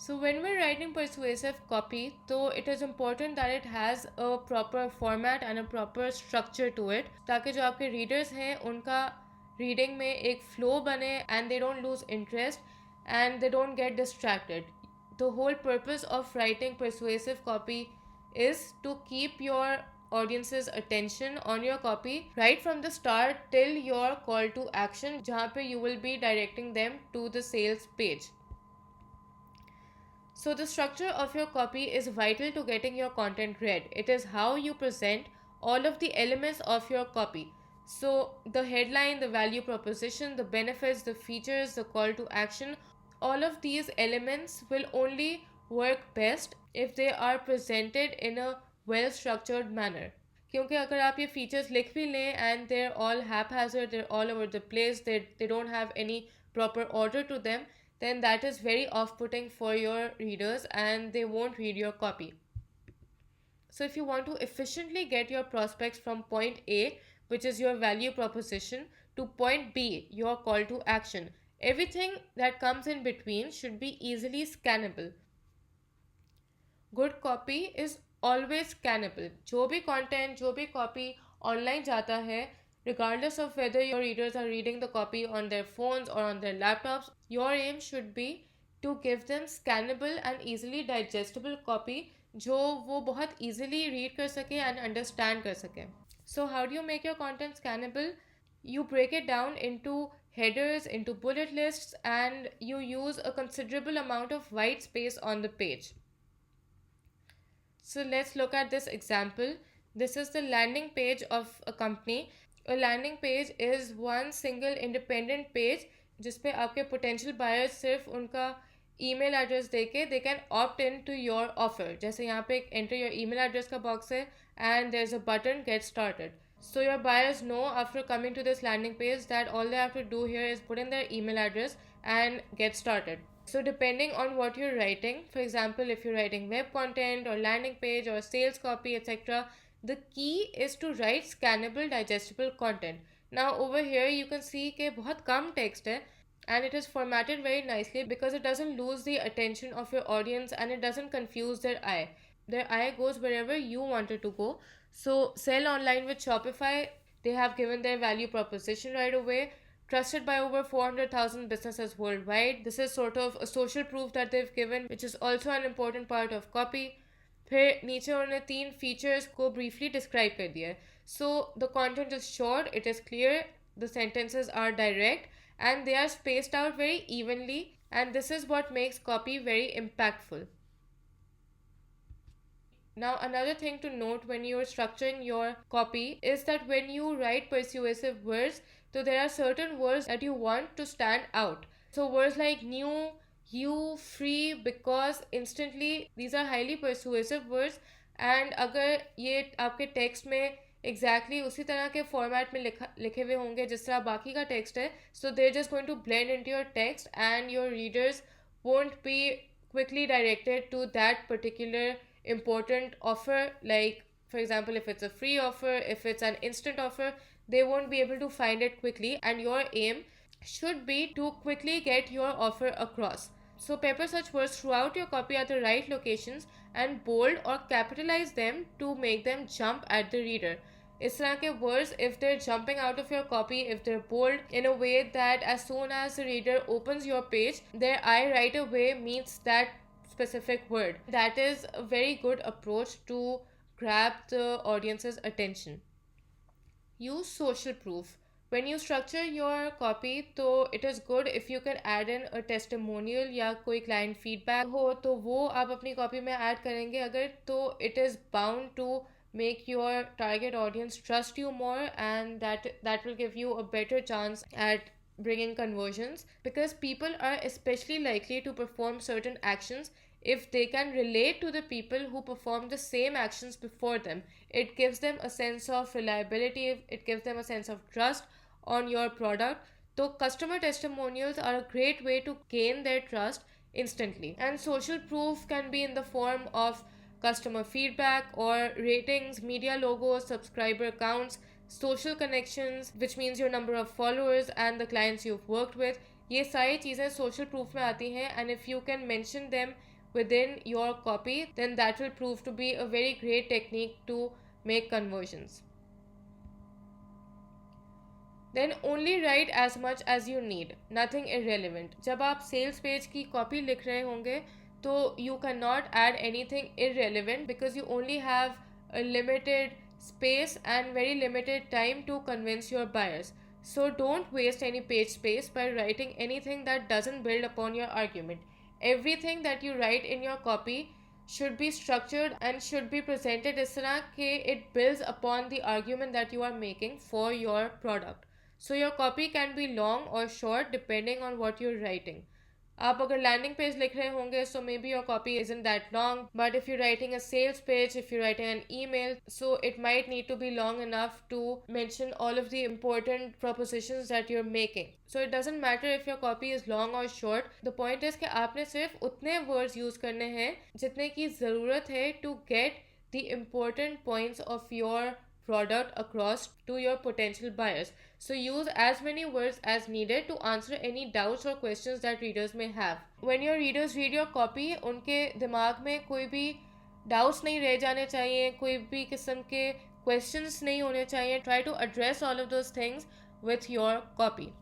So when we're writing persuasive copy, so it is important that it has a proper format and a proper structure to it, ताकि जो आपके readers हैं उनका reading में एक flow बने and they don't lose interest and they don't get distracted. The whole purpose of writing persuasive copy is to keep your audience's attention on your copy right from the start till your call to action, जहाँ पे you will be directing them to the sales page. So, the structure of your copy is vital to getting your content read. It is how you present all of the elements of your copy. So, the headline, the value proposition, the benefits, the features, the call to action, all of these elements will only work best if they are presented in a well structured manner. क्योंकि अगर आप ये features लिख भी लें and there all haphazard, they're all over the place, they don't have any proper order to them, then that is very off-putting for your readers and they won't read your copy. So if you want to efficiently get your prospects from point A, which is your value proposition, to point B, your call to action, everything that comes in between should be easily scannable. Good copy is always scannable. जो भी content, जो भी copy online जाता है, regardless of whether your readers are reading the copy on their phones or on their laptops, your aim should be to give them scannable and easily digestible copy जो वो बहुत easily read कर सके and understand कर सके. So how do you make your content scannable? You break it down into headers, into bullet lists, and you use a considerable amount of white space on the page. So let's look at this example. This is the landing page of a company. A landing page is one single independent page जिसपे आपके potential buyers सिर्फ उनका email address देके they can opt in to your offer. जैसे यहाँ पे एक enter your email address का box है and there's a button get started. So your buyers know after coming to this landing page that all they have to do here is put in their email address and get started. So depending on what you're writing, for example, if you're writing web content or landing page or sales copy, etc., the key is to write scannable, digestible content. Now over here you can see कि बहुत कम text है and it is formatted very nicely because it doesn't lose the attention of your audience and it doesn't confuse their eye. Their eye goes wherever you want it to go. So sell online with Shopify, they have given their value proposition right away. Trusted by over 400,000 businesses worldwide. This is sort of a social proof that they've given, which is also an important part of copy. फिर नीचे उन्होंने 3 features को briefly describe कर दिया है. So the content is short, it is clear, the sentences are direct, and they are spaced out very evenly, and this is what makes copy very impactful. Now, another thing to note when you're structuring your copy is that when you write persuasive words, so there are certain words that you want to stand out. So words like new, you, free, because, instantly, these are highly persuasive words. And अगर ये आपके text में exactly उसी तरह के format में लिखे हुए होंगे जिस तरह बाकी का text है, so they're just going to blend into your text and your readers won't be quickly directed to that particular important offer. Like for example, if it's a free offer, if it's an instant offer, they won't be able to find it quickly, and your aim should be to quickly get your offer across. So pepper such words throughout your copy at the right locations and bold or capitalize them to make them jump at the reader. इस तरह के words, if they're jumping out of your copy, if they're bold in a way that as soon as the reader opens your page, their eye right away meets that specific word. That is a very good approach to grab the audience's attention. Use social proof. When you structure your copy, तो it is good if you can add in a testimonial या कोई client feedback हो तो वो आप अपनी copy में add करेंगे अगर तो it is bound to make your target audience trust you more, and that will give you a better chance at bringing conversions, because people are especially likely to perform certain actions if they can relate to the people who perform the same actions before them. It gives them a sense of reliability, it gives them a sense of trust on your product. So customer testimonials are a great way to gain their trust instantly. And social proof can be in the form of customer feedback or ratings, media logos, subscriber counts, social connections, which means your number of followers and the clients you've worked with. ये सारी चीज़ें social proof में आती हैं, and if you can mention them within your copy, then that will prove to be a very great technique to make conversions. Then only write as much as you need, nothing irrelevant. जब आप sales page की copy लिख रहे होंगे तो you cannot add anything irrelevant because you only have a limited space and very limited time to convince your buyers. So don't waste any page space by writing anything that doesn't build upon your argument. Everything that you write in your copy should be structured and should be presented इस तरह कि it builds upon the argument that you are making for your product. So your copy can be long or short depending on what you're writing. आप अगर landing page लिख रहे होंगे so maybe your copy isn't that long, but if you're writing a sales page, if you're writing an email, so it might need to be long enough to mention all of the important propositions that you're making. So it doesn't matter if your copy is long or short. The point is कि आपने सिर्फ उतने words use करने हैं जितने की ज़रूरत है to get the important points of your product across to your potential buyers. So use as many words as needed to answer any doubts or questions that readers may have. When your readers read your copy, उनके दिमाग में कोई भी doubts नहीं रह जाने चाहिए, कोई भी किस्म के questions नहीं होने चाहिए. Try to address all of those things with your copy.